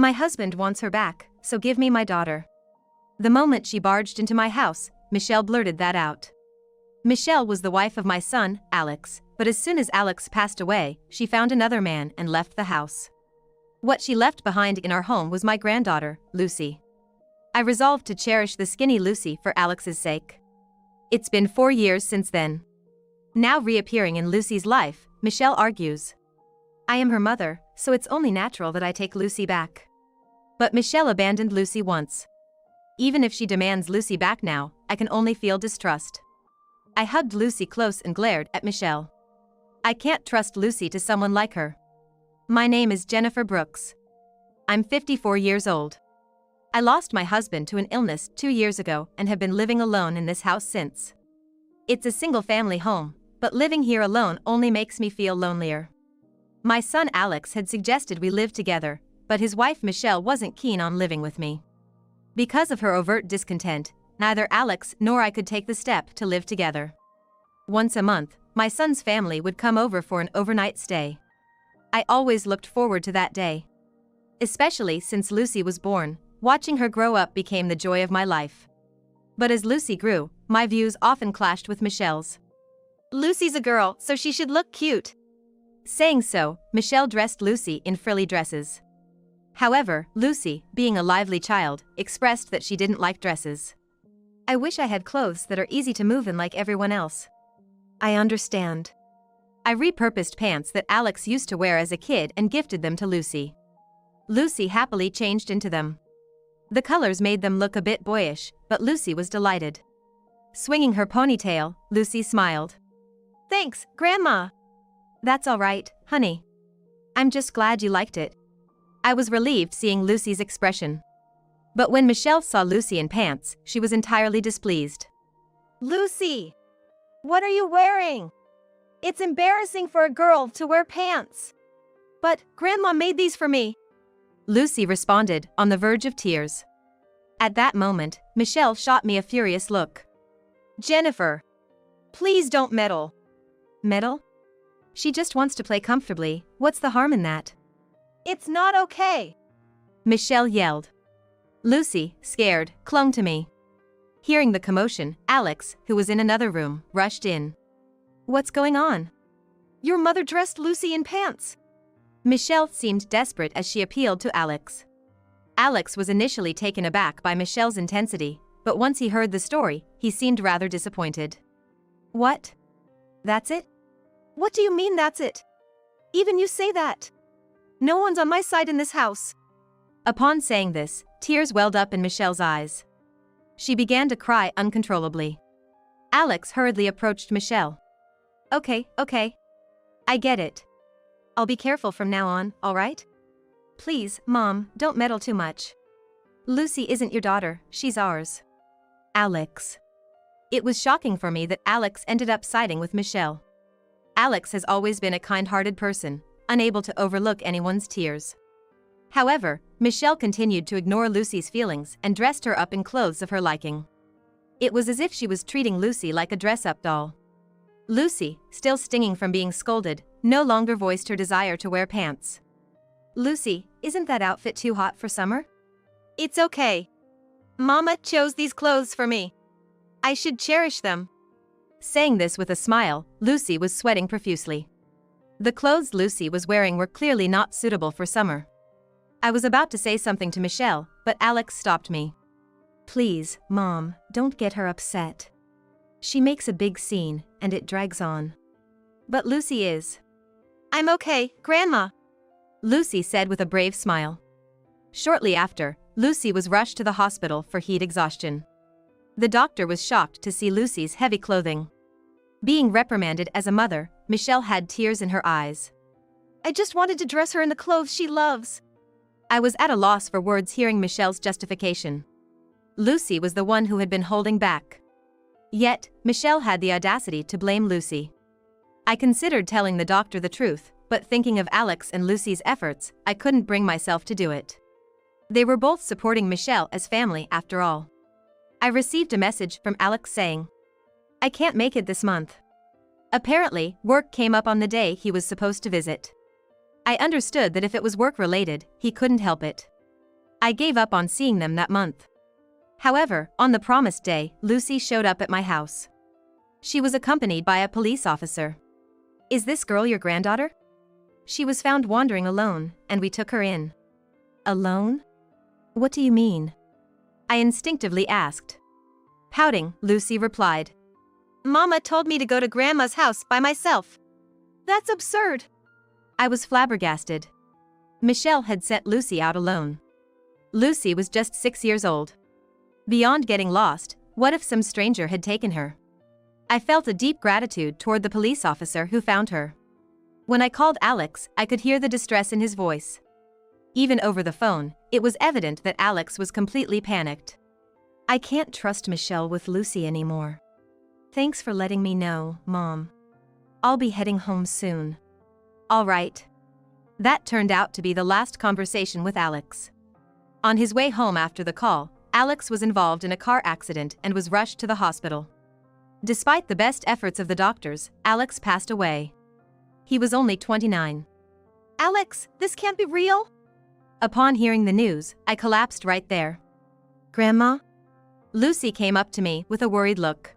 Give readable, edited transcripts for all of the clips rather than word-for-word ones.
My husband wants her back, so give me my daughter. The moment she barged into my house, Michelle blurted that out. Michelle was the wife of my son, Alex, but as soon as Alex passed away, she found another man and left the house. What she left behind in our home was my granddaughter, Lucy. I resolved to cherish the skinny Lucy for Alex's sake. It's been 4 years since then. Now reappearing in Lucy's life, Michelle argues. I am her mother, so it's only natural that I take Lucy back. But Michelle abandoned Lucy once. Even if she demands Lucy back now, I can only feel distrust. I hugged Lucy close and glared at Michelle. I can't trust Lucy to someone like her. My name is Jennifer Brooks. I'm 54 years old. I lost my husband to an illness 2 years ago and have been living alone in this house since. It's a single-family home, but living here alone only makes me feel lonelier. My son Alex had suggested we live together, but his wife Michelle wasn't keen on living with me. Because of her overt discontent, neither Alex nor I could take the step to live together. Once a month, my son's family would come over for an overnight stay. I always looked forward to that day. Especially since Lucy was born, watching her grow up became the joy of my life. But as Lucy grew, my views often clashed with Michelle's. Lucy's a girl, so she should look cute. Saying so, Michelle dressed Lucy in frilly dresses. However, Lucy, being a lively child, expressed that she didn't like dresses. I wish I had clothes that are easy to move in like everyone else. I understand. I repurposed pants that Alex used to wear as a kid and gifted them to Lucy. Lucy happily changed into them. The colors made them look a bit boyish, but Lucy was delighted. Swinging her ponytail, Lucy smiled. Thanks, Grandma. That's all right, honey. I'm just glad you liked it. I was relieved seeing Lucy's expression. But when Michelle saw Lucy in pants, she was entirely displeased. Lucy! What are you wearing? It's embarrassing for a girl to wear pants. But Grandma made these for me. Lucy responded, on the verge of tears. At that moment, Michelle shot me a furious look. Jennifer! Please don't meddle. Meddle? She just wants to play comfortably, what's the harm in that? It's not okay! Michelle yelled. Lucy, scared, clung to me. Hearing the commotion, Alex, who was in another room, rushed in. What's going on? Your mother dressed Lucy in pants. Michelle seemed desperate as she appealed to Alex. Alex was initially taken aback by Michelle's intensity, but once he heard the story, he seemed rather disappointed. What? That's it? What do you mean that's it? Even you say that. No one's on my side in this house. Upon saying this, tears welled up in Michelle's eyes. She began to cry uncontrollably. Alex hurriedly approached Michelle. Okay. I get it. I'll be careful from now on, all right? Please, Mom, don't meddle too much. Lucy isn't your daughter, she's ours. Alex. It was shocking for me that Alex ended up siding with Michelle. Alex has always been a kind-hearted person, unable to overlook anyone's tears. However, Michelle continued to ignore Lucy's feelings and dressed her up in clothes of her liking. It was as if she was treating Lucy like a dress-up doll. Lucy, still stinging from being scolded, no longer voiced her desire to wear pants. Lucy, isn't that outfit too hot for summer? It's okay. Mama chose these clothes for me. I should cherish them. Saying this with a smile, Lucy was sweating profusely. The clothes Lucy was wearing were clearly not suitable for summer. I was about to say something to Michelle, but Alex stopped me. Please, Mom, don't get her upset. She makes a big scene, and it drags on. But Lucy is. I'm okay, Grandma. Lucy said with a brave smile. Shortly after, Lucy was rushed to the hospital for heat exhaustion. The doctor was shocked to see Lucy's heavy clothing. Being reprimanded as a mother, Michelle had tears in her eyes. I just wanted to dress her in the clothes she loves. I was at a loss for words hearing Michelle's justification. Lucy was the one who had been holding back. Yet, Michelle had the audacity to blame Lucy. I considered telling the doctor the truth, but thinking of Alex and Lucy's efforts, I couldn't bring myself to do it. They were both supporting Michelle as family after all. I received a message from Alex saying, I can't make it this month. Apparently, work came up on the day he was supposed to visit. I understood that if it was work-related, he couldn't help it. I gave up on seeing them that month. However, on the promised day, Lucy showed up at my house. She was accompanied by a police officer. "Is this girl your granddaughter?" She was found wandering alone, and we took her in. "Alone? What do you mean?" I instinctively asked. Pouting, Lucy replied, "Mama told me to go to Grandma's house by myself." "That's absurd." I was flabbergasted. Michelle had sent Lucy out alone. Lucy was just 6 years old. Beyond getting lost, what if some stranger had taken her? I felt a deep gratitude toward the police officer who found her. When I called Alex, I could hear the distress in his voice. Even over the phone, it was evident that Alex was completely panicked. "I can't trust Michelle with Lucy anymore. Thanks for letting me know, Mom. I'll be heading home soon." "All right." That turned out to be the last conversation with Alex. On his way home after the call, Alex was involved in a car accident and was rushed to the hospital. Despite the best efforts of the doctors, Alex passed away. He was only 29. "Alex, this can't be real." Upon hearing the news, I collapsed right there. "Grandma?" Lucy came up to me with a worried look.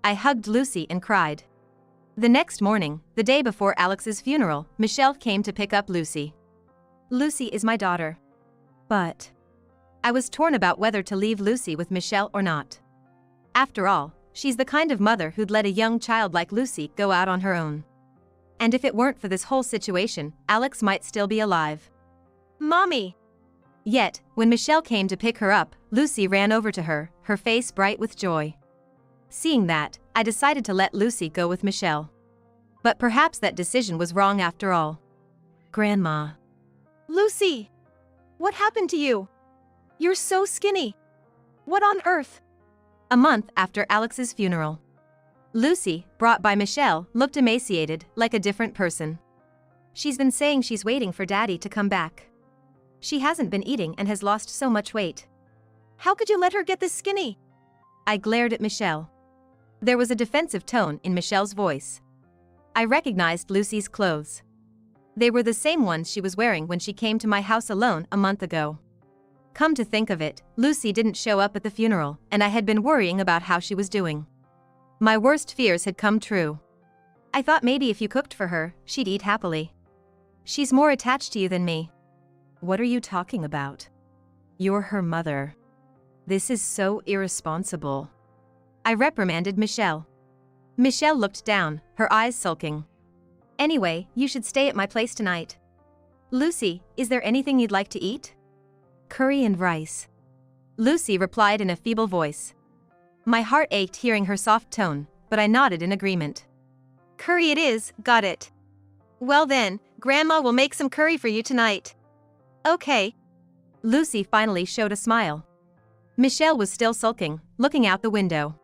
I hugged Lucy and cried. The next morning, the day before Alex's funeral, Michelle came to pick up Lucy. "Lucy is my daughter." But I was torn about whether to leave Lucy with Michelle or not. After all, she's the kind of mother who'd let a young child like Lucy go out on her own. And if it weren't for this whole situation, Alex might still be alive. "Mommy!" Yet, when Michelle came to pick her up, Lucy ran over to her, her face bright with joy. Seeing that, I decided to let Lucy go with Michelle. But perhaps that decision was wrong after all. "Grandma." "Lucy! What happened to you? You're so skinny. What on earth?" A month after Alex's funeral, Lucy, brought by Michelle, looked emaciated, like a different person. "She's been saying she's waiting for Daddy to come back. She hasn't been eating and has lost so much weight." "How could you let her get this skinny?" I glared at Michelle. There was a defensive tone in Michelle's voice. I recognized Lucy's clothes. They were the same ones she was wearing when she came to my house alone a month ago. Come to think of it, Lucy didn't show up at the funeral, and I had been worrying about how she was doing. My worst fears had come true. I thought maybe if you cooked for her, she'd eat happily. "She's more attached to you than me." "What are you talking about? You're her mother. This is so irresponsible." I reprimanded Michelle. Michelle looked down, her eyes sulking. "Anyway, you should stay at my place tonight." "Lucy, is there anything you'd like to eat?" "Curry and rice," Lucy replied in a feeble voice. My heart ached hearing her soft tone, but I nodded in agreement. "Curry it is, got it. Well then, Grandma will make some curry for you tonight." "Okay." Lucy finally showed a smile. Michelle was still sulking, looking out the window.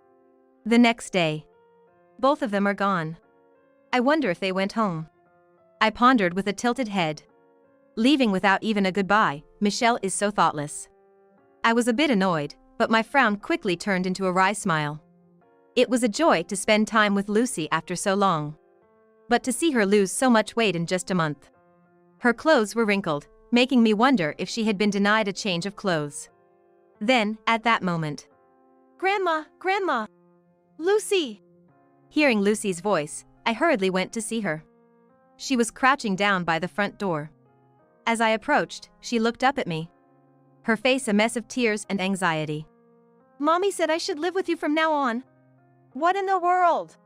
The next day, both of them are gone. I wonder if they went home. I pondered with a tilted head. Leaving without even a goodbye, Michelle is so thoughtless. I was a bit annoyed, but my frown quickly turned into a wry smile. It was a joy to spend time with Lucy after so long. But to see her lose so much weight in just a month. Her clothes were wrinkled, making me wonder if she had been denied a change of clothes. Then, at that moment, "Grandma, Grandma! Lucy!" Hearing Lucy's voice, I hurriedly went to see her. She was crouching down by the front door. As I approached, she looked up at me. Her face a mess of tears and anxiety. "Mommy said I should live with you from now on." "What in the world?"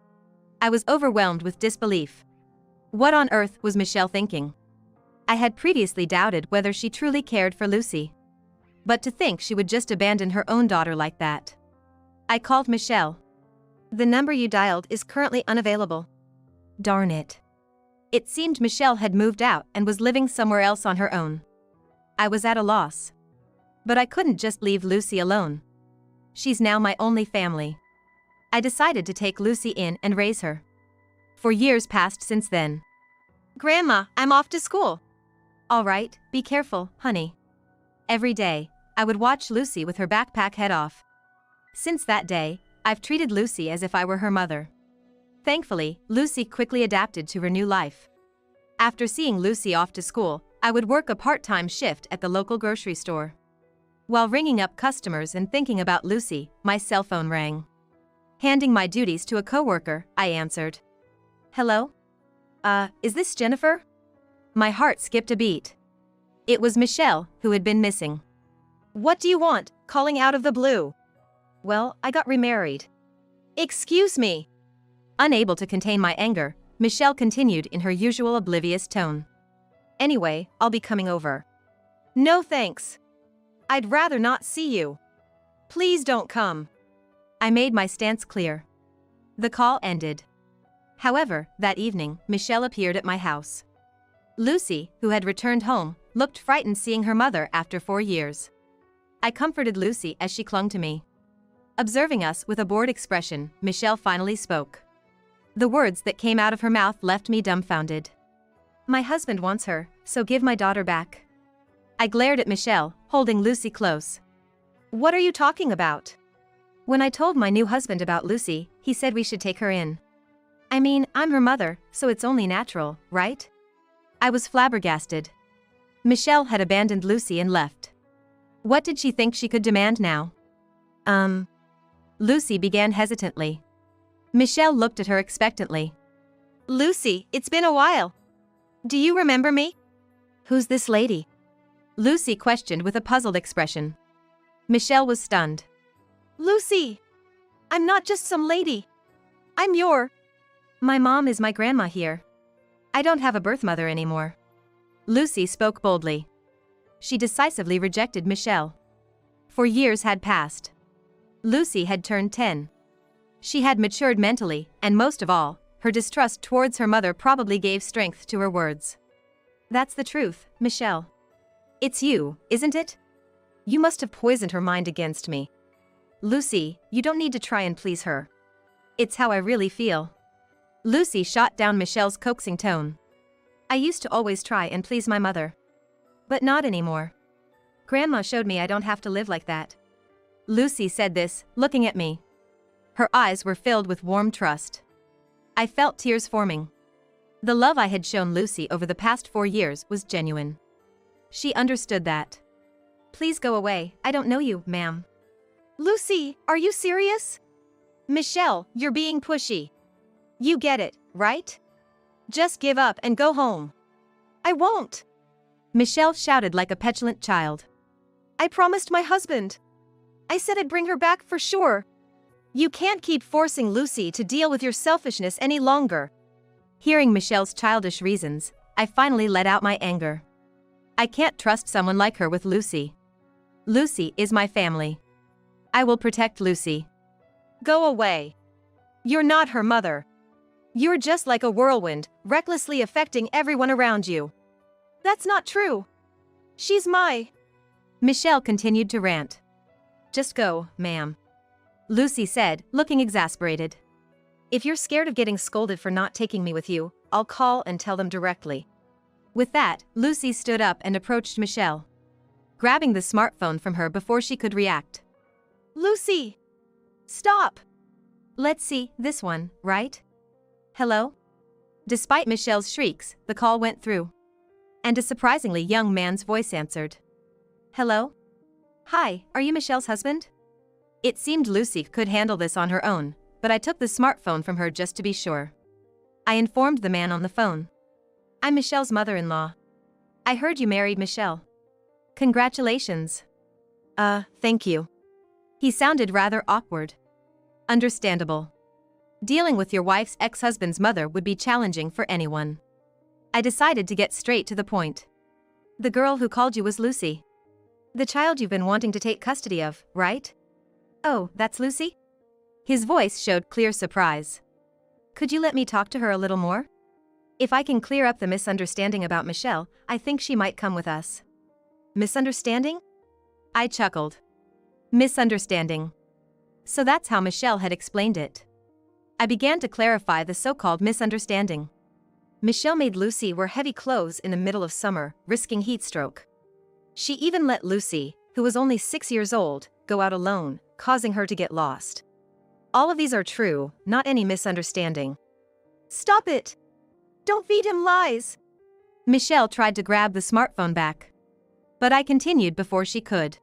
I was overwhelmed with disbelief. What on earth was Michelle thinking? I had previously doubted whether she truly cared for Lucy. But to think she would just abandon her own daughter like that. I called Michelle. "The number you dialed is currently unavailable." Darn it. It seemed Michelle had moved out and was living somewhere else on her own. I was at a loss. But I couldn't just leave Lucy alone. She's now my only family. I decided to take Lucy in and raise her. For years passed since then. "Grandma, I'm off to school." "All right, be careful, honey." Every day, I would watch Lucy with her backpack head off. Since that day, I've treated Lucy as if I were her mother. Thankfully, Lucy quickly adapted to her new life. After seeing Lucy off to school, I would work a part-time shift at the local grocery store. While ringing up customers and thinking about Lucy, my cell phone rang. Handing my duties to a coworker, I answered. Hello? Is this Jennifer? My heart skipped a beat. It was Michelle, who had been missing. What do you want, calling out of the blue? Well, I got remarried. Excuse me. Unable to contain my anger, Michelle continued in her usual oblivious tone. Anyway, I'll be coming over. No thanks. I'd rather not see you. Please don't come. I made my stance clear. The call ended. However, that evening, Michelle appeared at my house. Lucy, who had returned home, looked frightened seeing her mother after 4 years. I comforted Lucy as she clung to me. Observing us with a bored expression, Michelle finally spoke. The words that came out of her mouth left me dumbfounded. My husband wants her, so give my daughter back. I glared at Michelle, holding Lucy close. What are you talking about? When I told my new husband about Lucy, he said we should take her in. I mean, I'm her mother, so it's only natural, right? I was flabbergasted. Michelle had abandoned Lucy and left. What did she think she could demand now? Lucy began hesitantly. Michelle looked at her expectantly. Lucy, it's been a while. Do you remember me? Who's this lady? Lucy questioned with a puzzled expression. Michelle was stunned. Lucy! I'm not just some lady. I'm your... My mom is my grandma here. I don't have a birth mother anymore. Lucy spoke boldly. She decisively rejected Michelle. 4 years had passed. Lucy had turned 10. She had matured mentally, and most of all, her distrust towards her mother probably gave strength to her words. That's the truth, Michelle. It's you, isn't it? You must have poisoned her mind against me. Lucy, you don't need to try and please her. It's how I really feel. Lucy shot down Michelle's coaxing tone. I used to always try and please my mother. But not anymore. Grandma showed me I don't have to live like that. Lucy said this, looking at me. Her eyes were filled with warm trust. I felt tears forming. The love I had shown Lucy over the past 4 years was genuine. She understood that. Please go away, I don't know you, ma'am. Lucy, are you serious? Michelle, you're being pushy. You get it, right? Just give up and go home. I won't. Michelle shouted like a petulant child. I promised my husband. I said I'd bring her back for sure. You can't keep forcing Lucy to deal with your selfishness any longer. Hearing Michelle's childish reasons, I finally let out my anger. I can't trust someone like her with Lucy. Lucy is my family. I will protect Lucy. Go away. You're not her mother. You're just like a whirlwind, recklessly affecting everyone around you. That's not true. She's my... Michelle continued to rant. Just go, ma'am. Lucy said, looking exasperated. If you're scared of getting scolded for not taking me with you, I'll call and tell them directly. With that, Lucy stood up and approached Michelle, grabbing the smartphone from her before she could react. Lucy! Stop! Let's see, this one, right? Hello? Despite Michelle's shrieks, the call went through. And a surprisingly young man's voice answered. Hello? Hi, are you Michelle's husband? It seemed Lucy could handle this on her own, but I took the smartphone from her just to be sure. I informed the man on the phone. I'm Michelle's mother-in-law. I heard you married Michelle. Congratulations. Thank you. He sounded rather awkward. Understandable. Dealing with your wife's ex-husband's mother would be challenging for anyone. I decided to get straight to the point. The girl who called you was Lucy. The child you've been wanting to take custody of, right? Oh, that's Lucy? His voice showed clear surprise. Could you let me talk to her a little more? If I can clear up the misunderstanding about Michelle, I think she might come with us. Misunderstanding? I chuckled. Misunderstanding. So that's how Michelle had explained it. I began to clarify the so-called misunderstanding. Michelle made Lucy wear heavy clothes in the middle of summer, risking heat stroke. She even let Lucy, who was only 6 years old, go out alone, causing her to get lost. All of these are true, not any misunderstanding. Stop it! Don't feed him lies! Michelle tried to grab the smartphone back. But I continued before she could.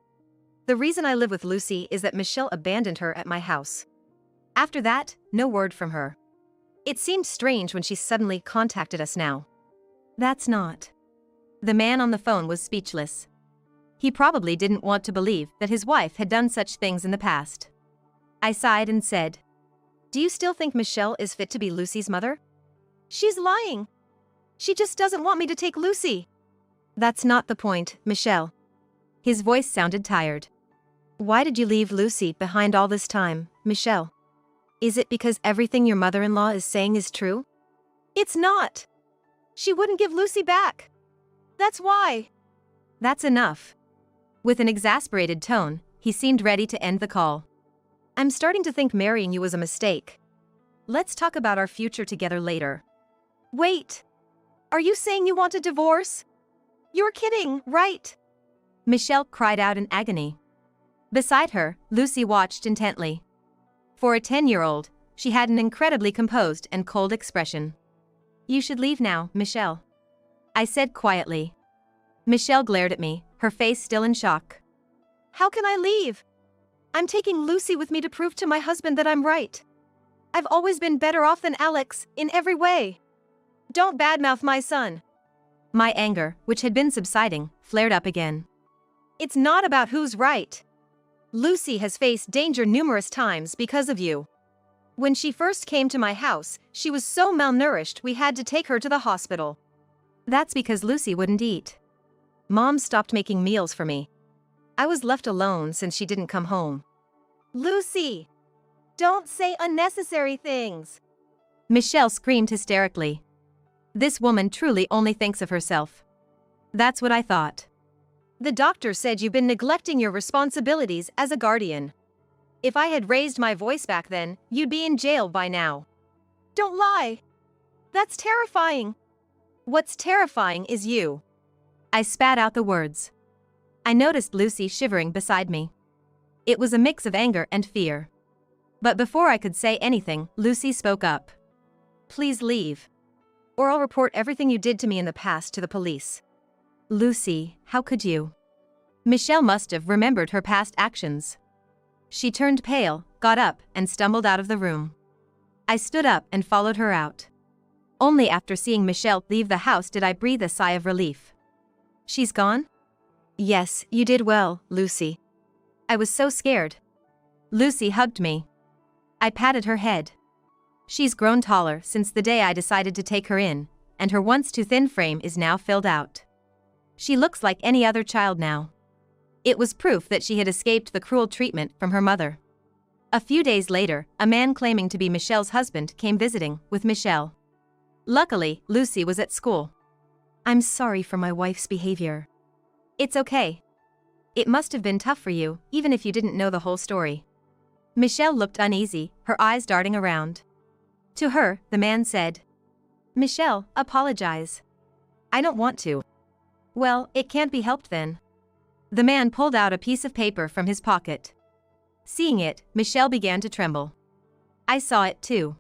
The reason I live with Lucy is that Michelle abandoned her at my house. After that, no word from her. It seemed strange when she suddenly contacted us now. That's not. The man on the phone was speechless. He probably didn't want to believe that his wife had done such things in the past. I sighed and said, "Do you still think Michelle is fit to be Lucy's mother?" "She's lying. She just doesn't want me to take Lucy." "That's not the point, Michelle." His voice sounded tired. "Why did you leave Lucy behind all this time, Michelle? Is it because everything your mother-in-law is saying is true?" "It's not. She wouldn't give Lucy back. That's why." "That's enough." With an exasperated tone, he seemed ready to end the call. "I'm starting to think marrying you was a mistake. Let's talk about our future together later." "Wait. Are you saying you want a divorce? You're kidding, right?" Michelle cried out in agony. Beside her, Lucy watched intently. For a 10-year-old, she had an incredibly composed and cold expression. "You should leave now, Michelle," I said quietly. Michelle glared at me, her face still in shock. "How can I leave? I'm taking Lucy with me to prove to my husband that I'm right. I've always been better off than Alex, in every way. Don't badmouth my son." My anger, which had been subsiding, flared up again. "It's not about who's right. Lucy has faced danger numerous times because of you. When she first came to my house, she was so malnourished we had to take her to the hospital. That's because Lucy wouldn't eat. Mom stopped making meals for me. I was left alone since she didn't come home." "Lucy! Don't say unnecessary things!" Michelle screamed hysterically. This woman truly only thinks of herself. That's what I thought. "The doctor said you've been neglecting your responsibilities as a guardian. If I had raised my voice back then, you'd be in jail by now." "Don't lie. That's terrifying." "What's terrifying is you." I spat out the words. I noticed Lucy shivering beside me. It was a mix of anger and fear. But before I could say anything, Lucy spoke up. "Please leave. Or I'll report everything you did to me in the past to the police." "Lucy, how could you?" Michelle must have remembered her past actions. She turned pale, got up, and stumbled out of the room. I stood up and followed her out. Only after seeing Michelle leave the house did I breathe a sigh of relief. "She's gone?" "Yes, you did well, Lucy." I was so scared. Lucy hugged me. I patted her head. She's grown taller since the day I decided to take her in, and her once too thin frame is now filled out. She looks like any other child now. It was proof that she had escaped the cruel treatment from her mother. A few days later, a man claiming to be Michelle's husband came visiting with Michelle. Luckily, Lucy was at school. "I'm sorry for my wife's behavior." "It's okay. It must have been tough for you, even if you didn't know the whole story." Michelle looked uneasy, her eyes darting around. To her, the man said, "Michelle, apologize." "I don't want to." "Well, it can't be helped then." The man pulled out a piece of paper from his pocket. Seeing it, Michelle began to tremble. I saw it too.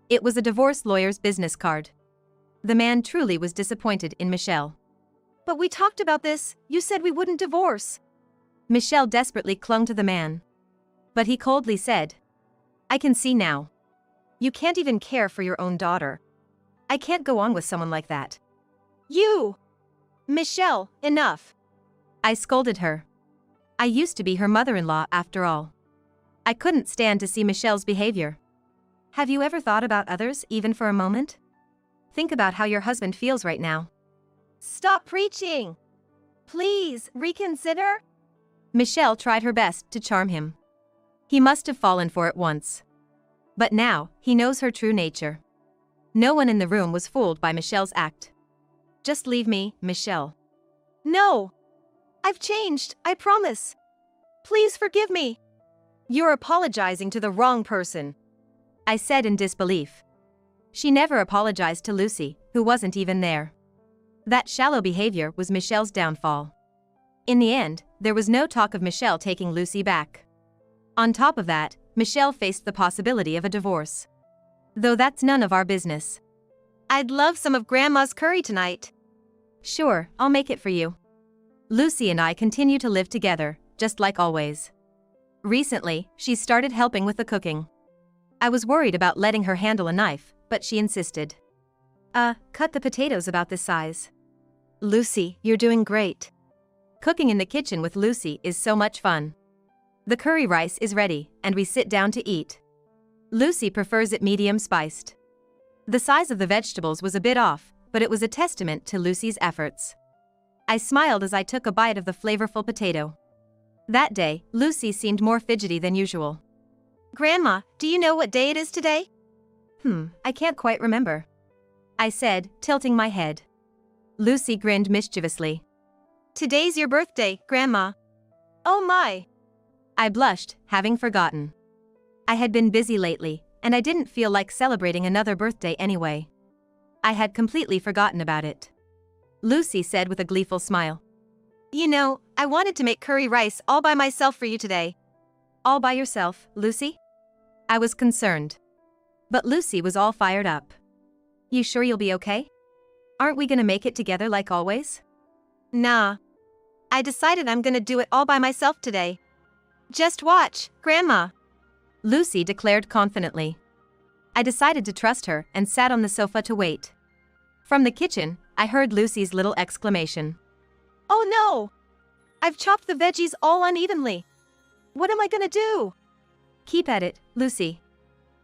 It was a divorce lawyer's business card. The man truly was disappointed in Michelle. "But we talked about this, you said we wouldn't divorce." Michelle desperately clung to the man. But he coldly said, "I can see now. You can't even care for your own daughter. I can't go on with someone like that." "You! Michelle, enough." I scolded her. I used to be her mother-in-law after all. I couldn't stand to see Michelle's behavior. Have you ever thought about others even for a moment? Think about how your husband feels right now. "Stop preaching. Please, reconsider." Michelle tried her best to charm him. He must have fallen for it once. But now, he knows her true nature. No one in the room was fooled by Michelle's act. "Just leave me, Michelle." "No. I've changed, I promise. Please forgive me." "You're apologizing to the wrong person," I said in disbelief. She never apologized to Lucy, who wasn't even there. That shallow behavior was Michelle's downfall. In the end, there was no talk of Michelle taking Lucy back. On top of that, Michelle faced the possibility of a divorce. Though that's none of our business. "I'd love some of Grandma's curry tonight." "Sure, I'll make it for you." Lucy and I continue to live together, just like always. Recently, she started helping with the cooking. I was worried about letting her handle a knife, but she insisted. Cut the potatoes about this size. Lucy, you're doing great. Cooking in the kitchen with Lucy is so much fun. The curry rice is ready, and we sit down to eat. Lucy prefers it medium spiced. The size of the vegetables was a bit off, but it was a testament to Lucy's efforts. I smiled as I took a bite of the flavorful potato. That day, Lucy seemed more fidgety than usual. Grandma, do you know what day it is today? I can't quite remember, I said, tilting my head. Lucy grinned mischievously. Today's your birthday, Grandma. Oh my! I blushed, having forgotten. I had been busy lately, and I didn't feel like celebrating another birthday anyway. I had completely forgotten about it. Lucy said with a gleeful smile. You know, I wanted to make curry rice all by myself for you today. All by yourself, Lucy? I was concerned. But Lucy was all fired up. You sure you'll be okay? Aren't we gonna make it together like always? Nah. I decided I'm gonna do it all by myself today. Just watch, Grandma. Lucy declared confidently. I decided to trust her and sat on the sofa to wait. From the kitchen, I heard Lucy's little exclamation. Oh no! I've chopped the veggies all unevenly. What am I gonna do? Keep at it, Lucy.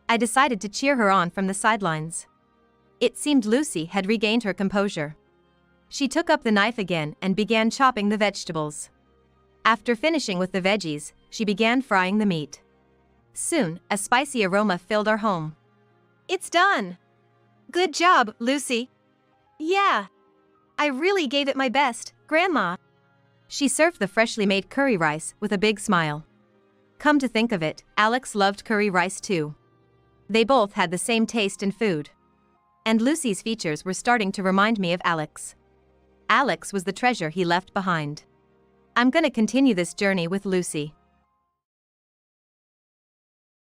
I decided to cheer her on from the sidelines. It seemed Lucy had regained her composure. She took up the knife again and began chopping the vegetables. After finishing with the veggies, she began frying the meat. Soon, a spicy aroma filled our home. It's done! Good job, Lucy. Yeah. I really gave it my best, Grandma. She served the freshly made curry rice with a big smile. Come to think of it, Alex loved curry rice too. They both had the same taste in food. And Lucy's features were starting to remind me of Alex. Alex was the treasure he left behind. I'm gonna continue this journey with Lucy.